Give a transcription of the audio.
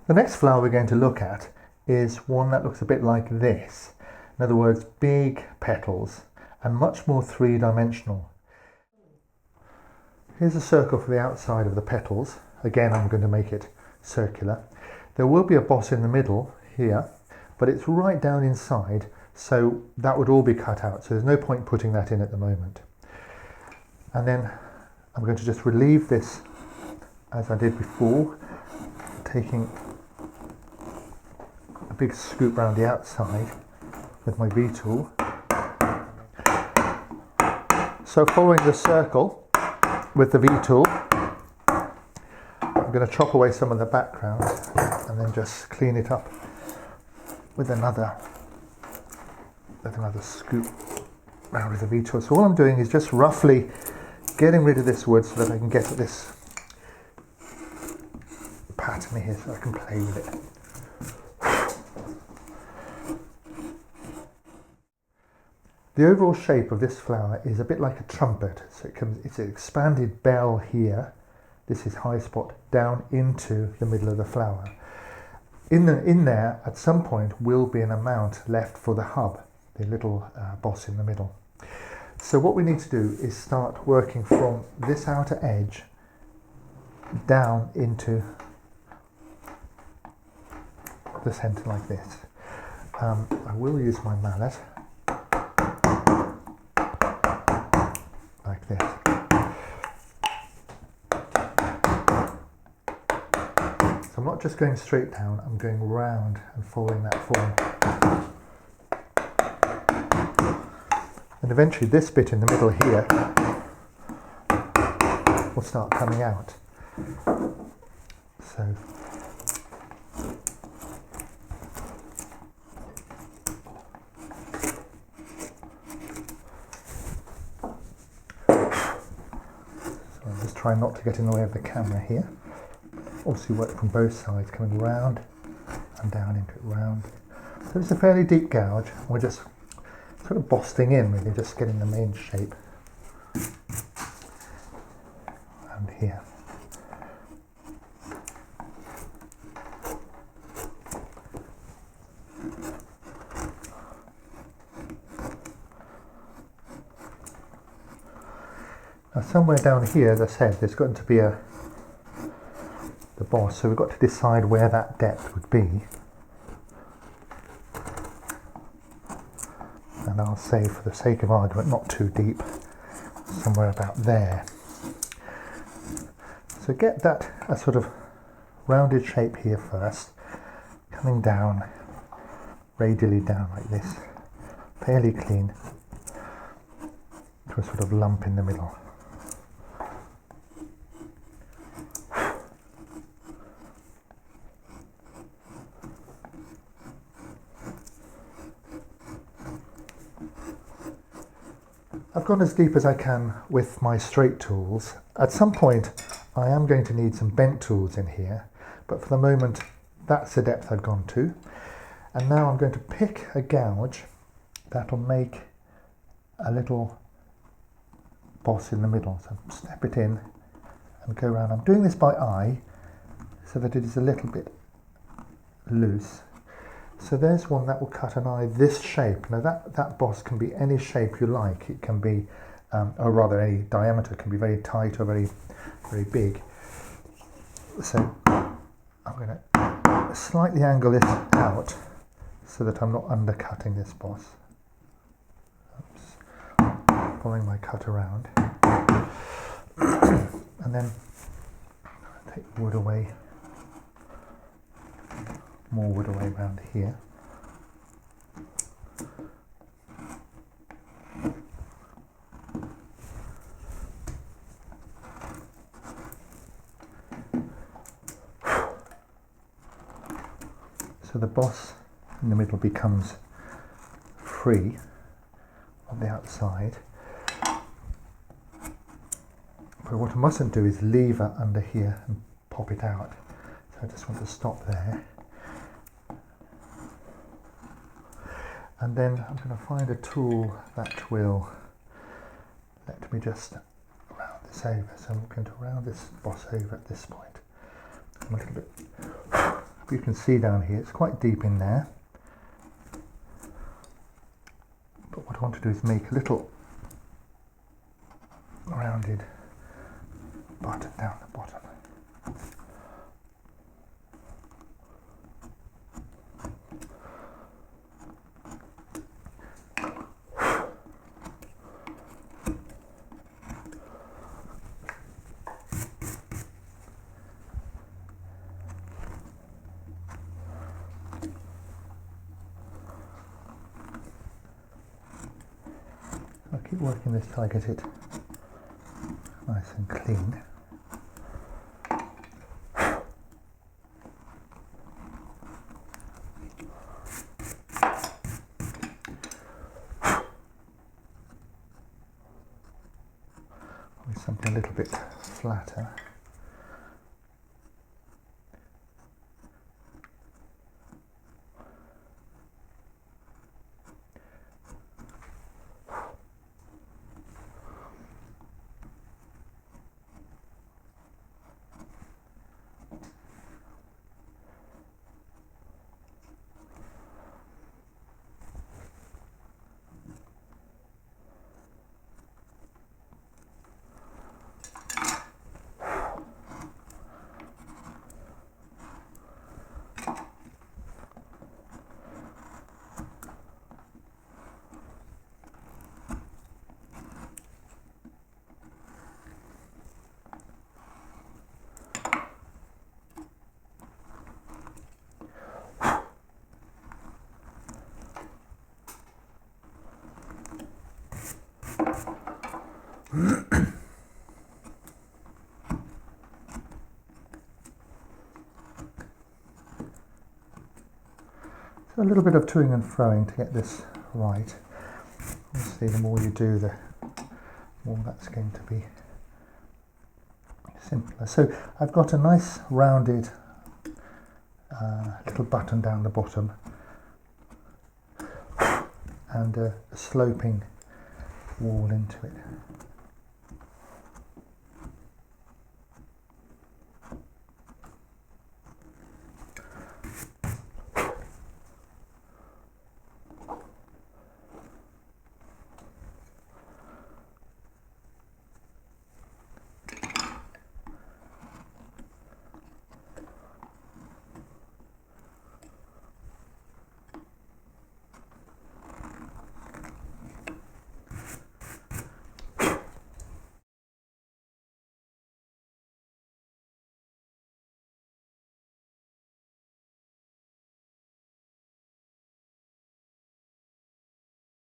The next flower we're going to look at is one that looks a bit like this. In other words, big petals and much more three-dimensional. Here's a circle for the outside of the petals. Again, I'm going to make it circular. There will be a boss in the middle here, but it's right down inside, so that would all be cut out. So there's no point putting that in at the moment. And then I'm going to just relieve this as I did before, taking a big scoop around the outside with my V-tool. So following the circle with the V-tool, I'm going to chop away some of the background and then just clean it up with another scoop around with the V-tool. So all I'm doing is just roughly getting rid of this wood so that I can get at this pattern here so I can play with it. The overall shape of this flower is a bit like a trumpet. So it's an expanded bell here. This is high spot down into the middle of the flower. In there, at some point, will be an amount left for the hub, the little boss in the middle. So what we need to do is start working from this outer edge down into the centre like this. I will use my mallet like this. So I'm not just going straight down, I'm going round and following that form. And eventually this bit in the middle here will start coming out. So I'm just trying not to get in the way of the camera here. Obviously work from both sides, coming round and down into it, round. So it's a fairly deep gouge. We're just sort of bossing in, really, just getting the main shape around here. Now somewhere down here, as I said, there's going to be the boss, so we've got to decide where that depth would be. And I'll say, for the sake of argument, not too deep, somewhere about there. So get that a sort of rounded shape here first, coming down, radially down like this, fairly clean, to a sort of lump in the middle. I've gone as deep as I can with my straight tools. At some point I am going to need some bent tools in here, but for the moment that's the depth I've gone to. And now I'm going to pick a gouge that'll make a little boss in the middle. So step it in and go around. I'm doing this by eye so that it is a little bit loose. So there's one that will cut an eye this shape. Now that boss can be any shape you like. It can be, or rather any diameter. It can be very tight or very, very big. So I'm going to slightly angle this out so that I'm not undercutting this boss. Oops. Following my cut around. And then take the wood away. More wood away around here. So the boss in the middle becomes free on the outside. But what I mustn't do is lever under here and pop it out. So I just want to stop there. And then I'm going to find a tool that will let me just round this over. So I'm going to round this boss over at this point. I'm a little bit You can see down here, it's quite deep in there. But what I want to do is make a little rounded button down the bottom. I'll keep working this till I get it nice and clean. With something a little bit flatter. So a little bit of toing and froing to get this right. Obviously the more you do, the more that's going to be simpler. So I've got a nice rounded little button down the bottom and a sloping wall into it.